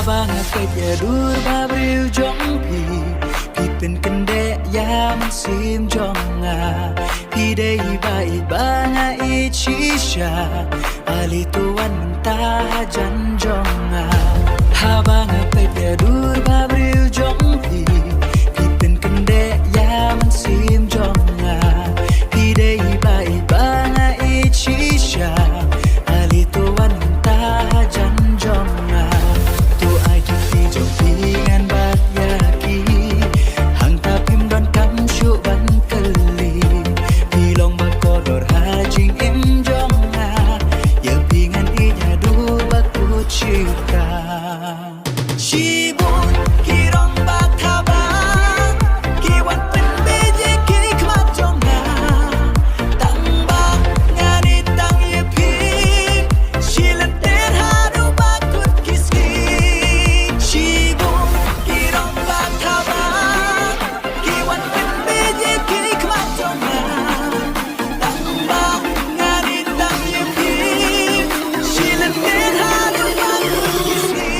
Habang akit ya dur babril jong piเป็นกันเดะยามันซิมจองงาพี่ได้บายบางอิชิชาali tuan mentah jan jong nga habang akit ya dur babril jong piเป็นกันเดะยามันซิมจองงาพี่ได้บายบางอิชิชาali tuan mentah jan jong nga tu ai ki jong pi ngan bat ya ki hang tapim don kam shu ban kali pi long ba ko dor ha jing im jong nga ya pi ngan i ya du ba ku chika shibun ki rong ba tha ba ki wan pen be je ki khmat jong nga tang ba ngani tang ye pi shilan ter ha du ba kut kiski shibun ki rong ba tha ba ki wan pen be je ki khmat jong nga tang ba ngani tang ye pi shilan ter ha du ba kut kiski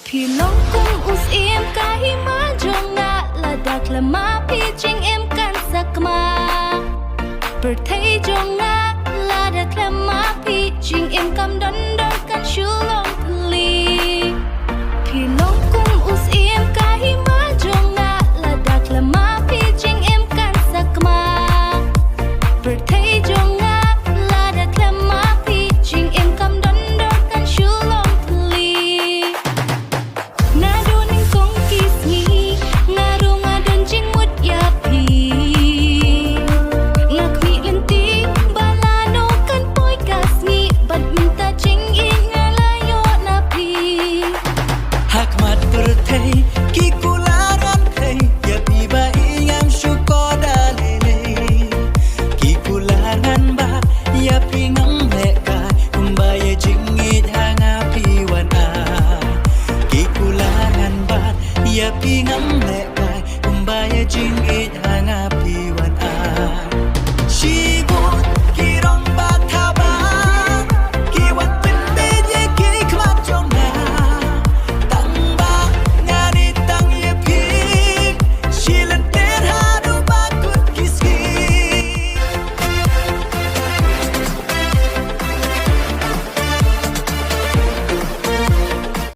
Pi long kung us im kahima jonga ladak lama pi jing im kan sakma perthai jonga ladak lama pi jing im kam don dor kan shul